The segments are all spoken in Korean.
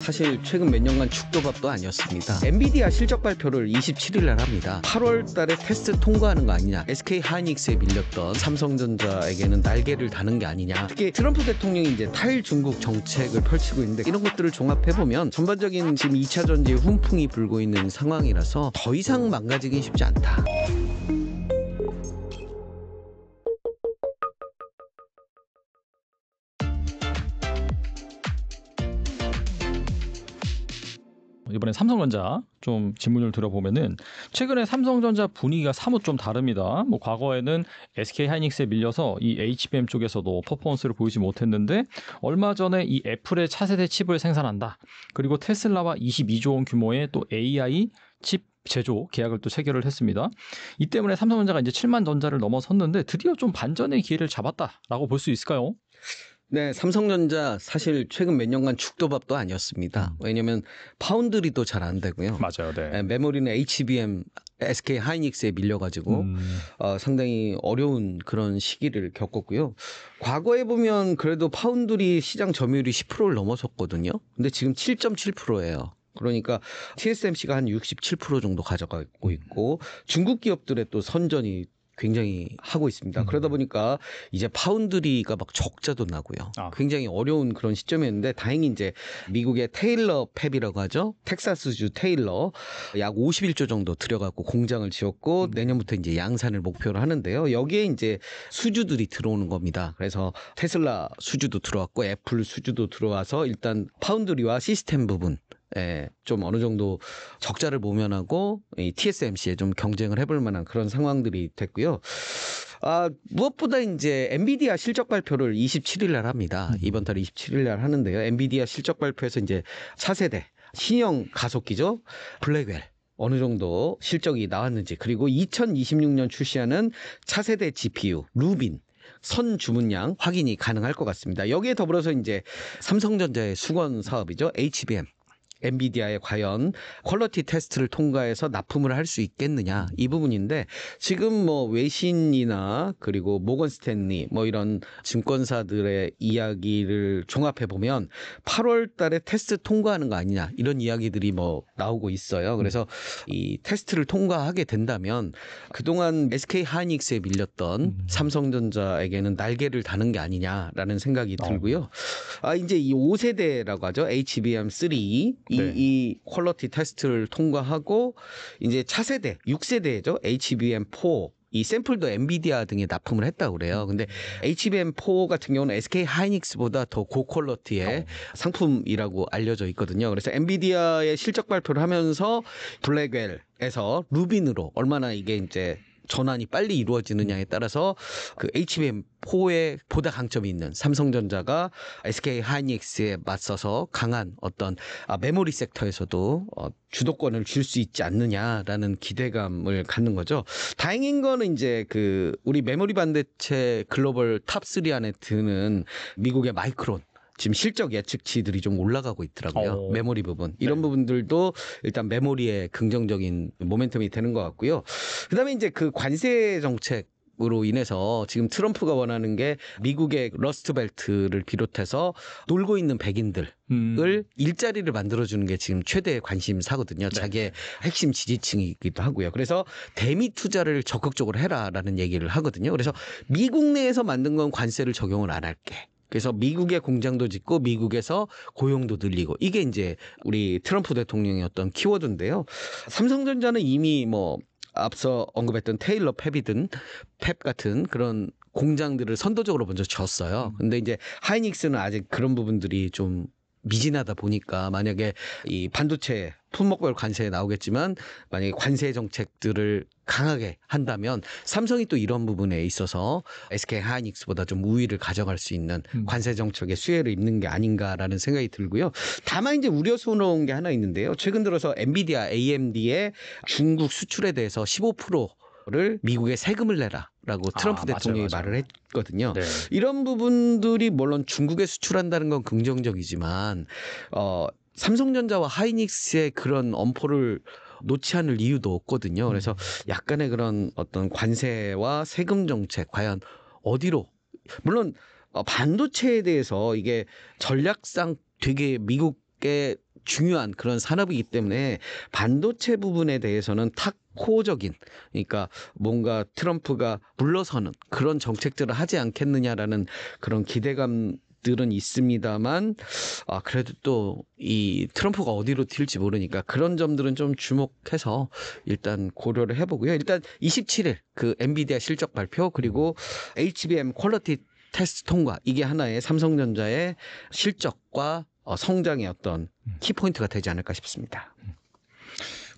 사실 최근 몇 년간 죽도밥도 아니었습니다. 엔비디아 실적 발표를 27일 날 합니다. 8월 달에 테스트 통과하는 거 아니냐, SK 하이닉스에 밀렸던 삼성전자에게는 날개를 다는 게 아니냐, 특히 트럼프 대통령이 이제 탈중국 정책을 펼치고 있는데 이런 것들을 종합해보면 전반적인 지금 2차 전지의 훈풍이 불고 있는 상황이라서 더 이상 망가지긴 쉽지 않다. 이번에 삼성전자 좀 질문을 들어보면은 최근에 삼성전자 분위기가 사뭇 좀 다릅니다. 뭐 과거에는 SK 하이닉스에 밀려서 이 HBM 쪽에서도 퍼포먼스를 보이지 못했는데 얼마 전에 이 애플의 차세대 칩을 생산한다. 그리고 테슬라와 22조 원 규모의 또 AI 칩 제조 계약을 또 체결을 했습니다. 이 때문에 삼성전자가 이제 7만 전자를 넘어섰는데 드디어 좀 반전의 기회를 잡았다라고 볼 수 있을까요? 네, 삼성전자 사실 최근 몇 년간 죽도밥도 아니었습니다. 왜냐하면 파운드리도 잘 안 되고요. 맞아요. 네. 메모리는 HBM, SK 하이닉스에 밀려가지고 상당히 어려운 그런 시기를 겪었고요. 과거에 보면 그래도 파운드리 시장 점유율이 10%를 넘어섰거든요. 근데 지금 7.7%예요. 그러니까 TSMC가 한 67% 정도 가져가고 있고 중국 기업들의 또 선전이 굉장히 하고 있습니다. 그러다 보니까 이제 파운드리가 막 적자도 나고요. 굉장히 어려운 그런 시점이었는데 다행히 이제 미국의 테일러 팹이라고 하죠. 텍사스주 테일러 약 51조 정도 들여갖고 공장을 지었고 내년부터 이제 양산을 목표로 하는데요. 여기에 이제 수주들이 들어오는 겁니다. 그래서 테슬라 수주도 들어왔고 애플 수주도 들어와서 일단 파운드리와 시스템 부분 좀 어느 정도 적자를 모면하고 이 TSMC에 좀 경쟁을 해볼 만한 그런 상황들이 됐고요. 무엇보다 이제 엔비디아 실적 발표를 27일 날 합니다. 이번 달 27일 날 하는데요. 엔비디아 실적 발표에서 이제 차세대 신형 가속기죠. 블랙웰 어느 정도 실적이 나왔는지, 그리고 2026년 출시하는 차세대 GPU 루빈 선 주문량 확인이 가능할 것 같습니다. 여기에 더불어서 이제 삼성전자의 수건 사업이죠. HBM. 엔비디아에 과연 퀄리티 테스트를 통과해서 납품을 할 수 있겠느냐, 이 부분인데 지금 뭐 외신이나 그리고 모건 스탠리 뭐 이런 증권사들의 이야기를 종합해 보면 8월 달에 테스트 통과하는 거 아니냐, 이런 이야기들이 뭐 나오고 있어요. 그래서 이 테스트를 통과하게 된다면 그동안 SK 하이닉스에 밀렸던 삼성전자에게는 날개를 다는 게 아니냐라는 생각이 들고요. 이제 이 5세대라고 하죠. HBM3 이 퀄리티 테스트를 통과하고 이제 차세대 6세대죠. HBM4 이 샘플도 엔비디아 등에 납품을 했다고 그래요. 근데 HBM4 같은 경우는 SK 하이닉스보다 더 고퀄리티의 상품이라고 알려져 있거든요. 그래서 엔비디아의 실적 발표를 하면서 블랙웰에서 루빈으로 얼마나 이게 이제 전환이 빨리 이루어지느냐에 따라서 그 HBM4에 보다 강점이 있는 삼성전자가 SK 하이닉스에 맞서서 강한 어떤 메모리 섹터에서도 주도권을 줄 수 있지 않느냐라는 기대감을 갖는 거죠. 다행인 거는 이제 그 우리 메모리 반도체 글로벌 탑3 안에 드는 미국의 마이크론, 지금 실적 예측치들이 좀 올라가고 있더라고요. 메모리 부분. 이런 부분들도 일단 메모리에 긍정적인 모멘텀이 되는 것 같고요. 그다음에 이제 그 관세 정책으로 인해서 지금 트럼프가 원하는 게 미국의 러스트벨트를 비롯해서 놀고 있는 백인들 을 일자리를 만들어주는 게 지금 최대의 관심사거든요. 자기의 핵심 지지층이기도 하고요. 그래서 대미 투자를 적극적으로 해라라는 얘기를 하거든요. 그래서 미국 내에서 만든 건 관세를 적용을 안 할게. 그래서 미국의 공장도 짓고 미국에서 고용도 늘리고, 이게 이제 우리 트럼프 대통령의 어떤 키워드인데요. 삼성전자는 이미 뭐 앞서 언급했던 테일러 팹이든 팹 같은 그런 공장들을 선도적으로 먼저 졌어요. 근데 이제 하이닉스는 아직 그런 부분들이 좀 미진하다 보니까 만약에 이 반도체 품목별 관세에 나오겠지만 만약에 관세 정책들을 강하게 한다면 삼성이 또 이런 부분에 있어서 SK 하이닉스보다 좀 우위를 가져갈 수 있는 관세 정책의 수혜를 입는 게 아닌가라는 생각이 들고요. 다만 이제 우려스러운 게 하나 있는데요. 최근 들어서 엔비디아, AMD의 중국 수출에 대해서 15%를 미국에 세금을 내라라고 트럼프 대통령이 말을 했거든요. 네. 이런 부분들이 물론 중국에 수출한다는 건 긍정적이지만 삼성전자와 하이닉스의 그런 엄포를 놓지 않을 이유도 없거든요. 그래서 약간의 그런 어떤 관세와 세금 정책 과연 어디로, 물론 반도체에 대해서 이게 전략상 되게 미국의 중요한 그런 산업이기 때문에 반도체 부분에 대해서는 탁코적인, 그러니까 뭔가 트럼프가 물러서는 그런 정책들을 하지 않겠느냐라는 그런 기대감들은 있습니다만, 그래도 또 이 트럼프가 어디로 튈지 모르니까 그런 점들은 좀 주목해서 일단 고려를 해보고요. 일단 27일 그 엔비디아 실적 발표, 그리고 HBM 퀄리티 테스트 통과, 이게 하나의 삼성전자의 실적과 성장의 어떤 키포인트가 되지 않을까 싶습니다.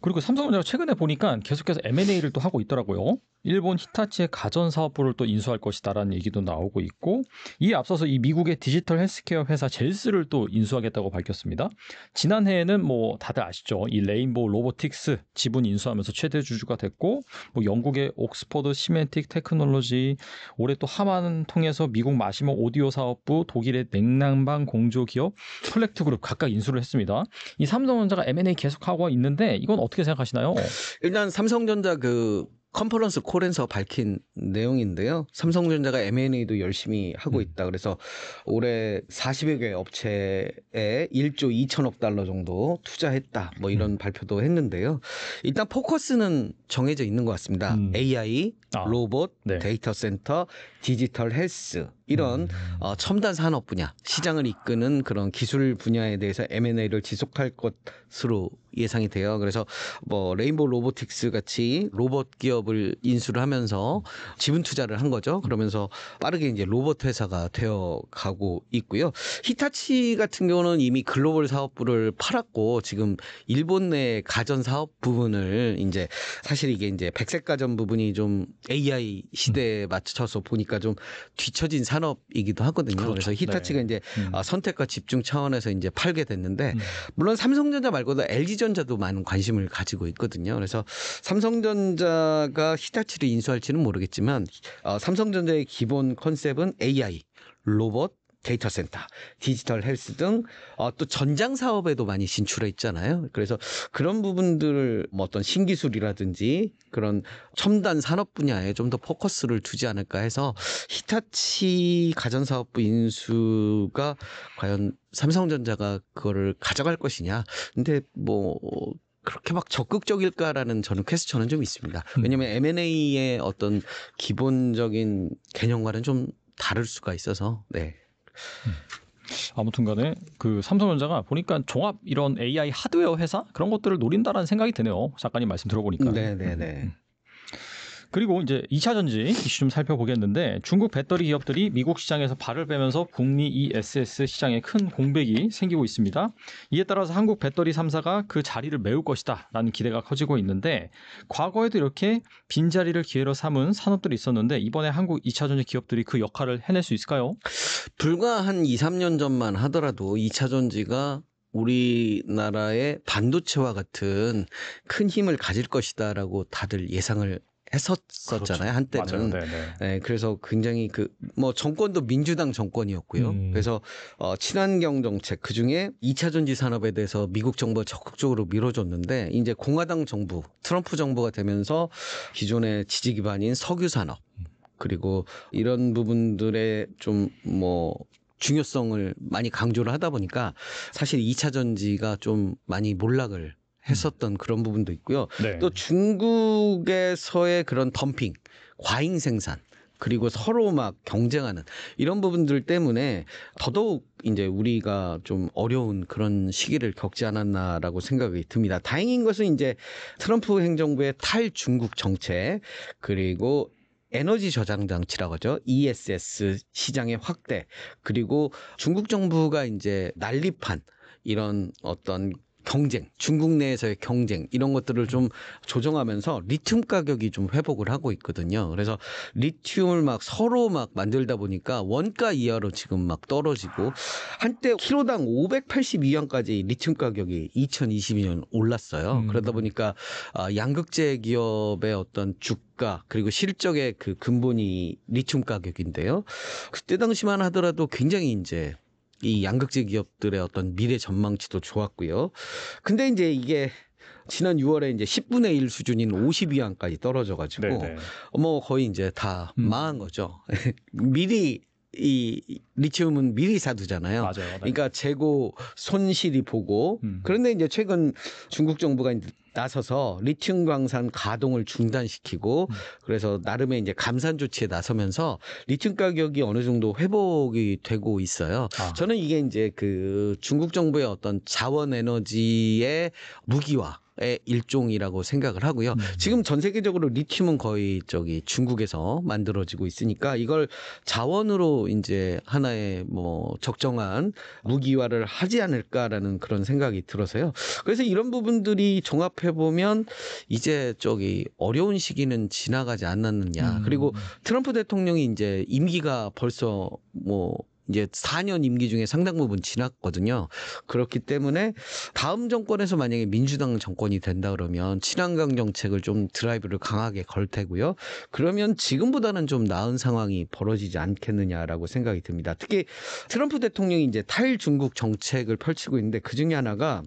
그리고 삼성전자가 최근에 보니까 계속해서 M&A를 또 하고 있더라고요. 일본 히타치의 가전 사업부를 또 인수할 것이다라는 얘기도 나오고 있고, 이에 앞서서 이 미국의 디지털 헬스케어 회사 젤스를 또 인수하겠다고 밝혔습니다. 지난해에는 뭐 다들 아시죠? 이 레인보우 로보틱스 지분 인수하면서 최대 주주가 됐고, 뭐 영국의 옥스퍼드 시멘틱 테크놀로지, 올해 또 하만 통해서 미국 마시모 오디오 사업부, 독일의 냉난방 공조 기업 컬렉트 그룹 각각 인수를 했습니다. 이 삼성전자가 M&A 계속하고 있는데 이건 어떻게 생각하시나요? 일단 삼성전자 그 컨퍼런스 콜에서 밝힌 내용인데요. 삼성전자가 M&A도 열심히 하고 있다. 그래서 올해 40여 개 업체에 1조 2천억 달러 정도 투자했다. 뭐 이런 발표도 했는데요. 일단 포커스는 정해져 있는 것 같습니다. AI, 로봇, 네. 데이터 센터, 디지털 헬스, 이런 첨단 산업 분야, 시장을 이끄는 그런 기술 분야에 대해서 M&A를 지속할 것으로 예상이 돼요. 그래서 뭐 레인보우 로보틱스 같이 로봇 기업을 인수를 하면서 지분 투자를 한 거죠. 그러면서 빠르게 이제 로봇 회사가 되어 가고 있고요. 히타치 같은 경우는 이미 글로벌 사업부를 팔았고, 지금 일본 내 가전 사업 부분을 이제, 사실 이게 이제 백색 가전 부분이 좀 AI 시대에 맞춰서 보니까 좀 뒤처진 산업이기도 하거든요. 그렇죠. 그래서 히타치가 네. 이제 선택과 집중 차원에서 이제 팔게 됐는데, 물론 삼성전자 말고도 LG전자도 많은 관심을 가지고 있거든요. 그래서 삼성전자가 히타치를 인수할지는 모르겠지만, 삼성전자의 기본 컨셉은 AI, 로봇, 데이터 센터, 디지털 헬스 등 또 전장 사업에도 많이 진출해 있잖아요. 그래서 그런 부분들을 뭐 어떤 신기술이라든지 그런 첨단 산업 분야에 좀 더 포커스를 두지 않을까 해서, 히타치 가전사업부 인수가 과연 삼성전자가 그거를 가져갈 것이냐. 근데 뭐 그렇게 막 적극적일까라는 저는 퀘스천은 좀 있습니다. 왜냐하면 M&A의 어떤 기본적인 개념과는 좀 다를 수가 있어서. 네. 아무튼간에 그 삼성전자가 보니까 종합 이런 AI 하드웨어 회사 그런 것들을 노린다라는 생각이 드네요. 작가님 말씀 들어보니까. 네네네. 그리고 이제 2차 전지 이슈 좀 살펴보겠는데, 중국 배터리 기업들이 미국 시장에서 발을 빼면서 북미 ESS 시장에 큰 공백이 생기고 있습니다. 이에 따라서 한국 배터리 3사가 그 자리를 메울 것이다라는 기대가 커지고 있는데, 과거에도 이렇게 빈자리를 기회로 삼은 산업들이 있었는데 이번에 한국 2차 전지 기업들이 그 역할을 해낼 수 있을까요? 불과 한 2, 3년 전만 하더라도 2차 전지가 우리나라의 반도체와 같은 큰 힘을 가질 것이다라고 다들 예상을 했었잖아요. 한때는. 맞아요. 네네. 네, 그래서 굉장히 뭐 정권도 민주당 정권이었고요. 그래서 친환경 정책, 그중에 2차 전지 산업에 대해서 미국 정부가 적극적으로 밀어줬는데, 이제 공화당 정부, 트럼프 정부가 되면서 기존의 지지 기반인 석유 산업, 그리고 이런 부분들의 좀 뭐 중요성을 많이 강조를 하다 보니까 사실 2차 전지가 좀 많이 몰락을 했었던 그런 부분도 있고요. 네. 또 중국에서의 그런 덤핑, 과잉 생산, 그리고 서로 막 경쟁하는 이런 부분들 때문에 더더욱 이제 우리가 좀 어려운 그런 시기를 겪지 않았나라고 생각이 듭니다. 다행인 것은 이제 트럼프 행정부의 탈중국 정책, 그리고 에너지 저장 장치라고 하죠. ESS 시장의 확대, 그리고 중국 정부가 이제 난립한 이런 어떤 경쟁, 중국 내에서의 경쟁, 이런 것들을 좀 조정하면서 리튬 가격이 좀 회복을 하고 있거든요. 그래서 리튬을 막 서로 막 만들다 보니까 원가 이하로 지금 막 떨어지고, 한때 키로당 582원까지 리튬 가격이 2022년 올랐어요. 그러다 보니까 양극재 기업의 어떤 주가, 그리고 실적의 그 근본이 리튬 가격인데요. 그때 당시만 하더라도 굉장히 이제 이 양극재 기업들의 어떤 미래 전망치도 좋았고요. 근데 이제 이게 지난 6월에 이제 10분의 1 수준인 52원까지 떨어져가지고 네네. 뭐 거의 이제 다 망한 거죠. 미리 이 리튬은 미리 사두잖아요. 맞아요. 네. 그러니까 재고 손실이 보고 그런데 이제 최근 중국 정부가 이제 나서서 리튬 광산 가동을 중단시키고 그래서 나름의 이제 감산 조치에 나서면서 리튬 가격이 어느 정도 회복이 되고 있어요. 저는 이게 이제 그 중국 정부의 어떤 자원 에너지의 무기화 의 일종이라고 생각을 하고요. 지금 전 세계적으로 리튬은 거의 저기 중국에서 만들어지고 있으니까 이걸 자원으로 이제 하나의 뭐 적정한 무기화를 하지 않을까라는 그런 생각이 들어서요. 그래서 이런 부분들이 종합해 보면 이제 저기 어려운 시기는 지나가지 않았느냐. 그리고 트럼프 대통령이 이제 임기가 벌써 뭐 이제 4년 임기 중에 상당 부분 지났거든요. 그렇기 때문에 다음 정권에서 만약에 민주당 정권이 된다 그러면 친환경 정책을 좀 드라이브를 강하게 걸 테고요. 그러면 지금보다는 좀 나은 상황이 벌어지지 않겠느냐라고 생각이 듭니다. 특히 트럼프 대통령이 이제 탈중국 정책을 펼치고 있는데 그중에 하나가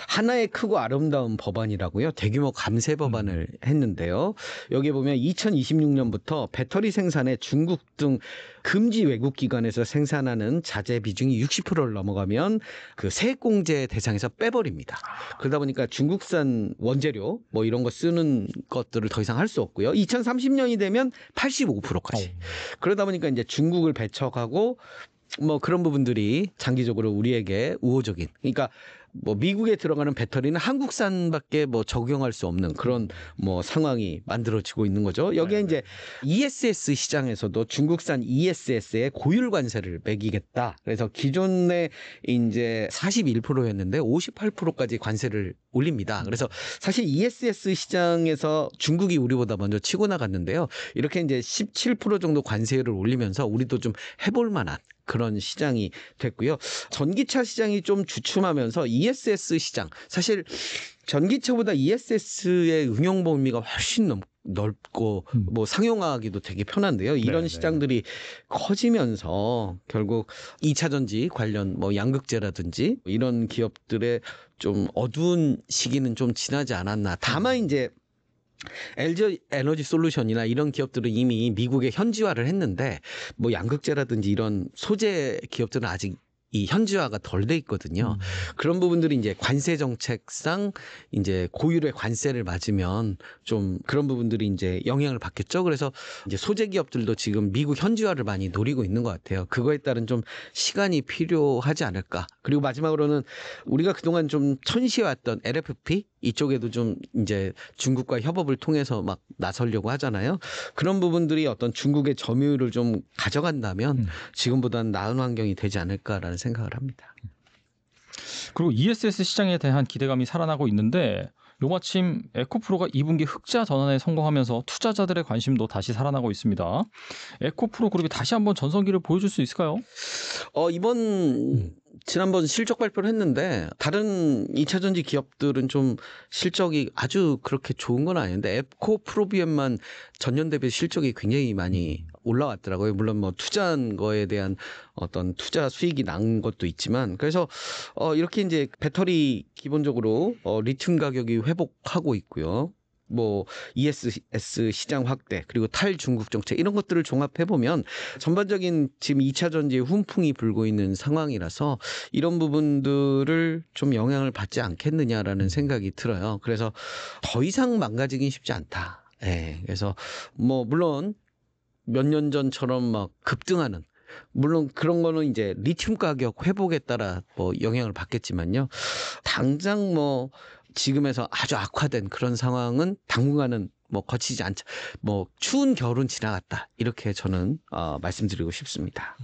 하나의 크고 아름다운 법안이라고요. 대규모 감세 법안을 했는데요. 여기 보면 2026년부터 배터리 생산에 중국 등 금지 외국 기관에서 생산하는 자재 비중이 60%를 넘어가면 그 세액공제 대상에서 빼버립니다. 그러다 보니까 중국산 원재료 뭐 이런 거 쓰는 것들을 더 이상 할 수 없고요. 2030년이 되면 85%까지. 그러다 보니까 이제 중국을 배척하고 뭐 그런 부분들이 장기적으로 우리에게 우호적인. 그러니까 뭐 미국에 들어가는 배터리는 한국산밖에 뭐 적용할 수 없는 그런 뭐 상황이 만들어지고 있는 거죠. 여기에 이제 ESS 시장에서도 중국산 ESS에 고율 관세를 매기겠다. 그래서 기존에 이제 41%였는데 58%까지 관세를 올립니다. 그래서 사실 ESS 시장에서 중국이 우리보다 먼저 치고 나갔는데요. 이렇게 이제 17% 정도 관세를 올리면서 우리도 좀 해볼 만한 그런 시장이 됐고요. 전기차 시장이 좀 주춤하면서 ESS 시장, 사실 전기차보다 ESS의 응용 범위가 훨씬 넓고 뭐 상용화하기도 되게 편한데요. 이런 시장들이 커지면서 결국 2차 전지 관련 뭐 양극재라든지 이런 기업들의 좀 어두운 시기는 좀 지나지 않았나. 다만 이제 LG 에너지 솔루션이나 이런 기업들은 이미 미국에 현지화를 했는데 뭐 양극재라든지 이런 소재 기업들은 아직 이 현지화가 덜 돼 있거든요. 그런 부분들이 이제 관세 정책상 이제 고율의 관세를 맞으면 좀 그런 부분들이 이제 영향을 받겠죠. 그래서 이제 소재 기업들도 지금 미국 현지화를 많이 노리고 있는 것 같아요. 그거에 따른 좀 시간이 필요하지 않을까. 그리고 마지막으로는 우리가 그동안 좀 천시해왔던 LFP 이쪽에도 좀 이제 중국과 협업을 통해서 막 나서려고 하잖아요. 그런 부분들이 어떤 중국의 점유율을 좀 가져간다면 지금보다는 나은 환경이 되지 않을까라는 생각을 합니다. 그리고 ESS 시장에 대한 기대감이 살아나고 있는데 요마침 에코프로가 2분기 흑자 전환에 성공하면서 투자자들의 관심도 다시 살아나고 있습니다. 에코프로 그룹이 다시 한번 전성기를 보여줄 수 있을까요? 지난번 실적 발표를 했는데 다른 2차 전지 기업들은 좀 실적이 아주 그렇게 좋은 건 아닌데 에코프로비엠만 전년 대비 실적이 굉장히 많이 올라왔더라고요. 물론 뭐 투자한 거에 대한 어떤 투자 수익이 난 것도 있지만 그래서 이렇게 이제 배터리 기본적으로 리튬 가격이 회복하고 있고요. 뭐 ESS 시장 확대 그리고 탈중국 정책 이런 것들을 종합해 보면 전반적인 지금 2차 전지의 훈풍이 불고 있는 상황이라서 이런 부분들을 좀 영향을 받지 않겠느냐라는 생각이 들어요. 그래서 더 이상 망가지긴 쉽지 않다. 예. 그래서 뭐 물론 몇 년 전처럼 막 급등하는 물론 그런 거는 이제 리튬 가격 회복에 따라 뭐 영향을 받겠지만요. 당장 뭐 지금에서 아주 악화된 그런 상황은 당분간은 뭐 거치지 않자. 뭐 추운 겨울은 지나갔다. 이렇게 저는 말씀드리고 싶습니다.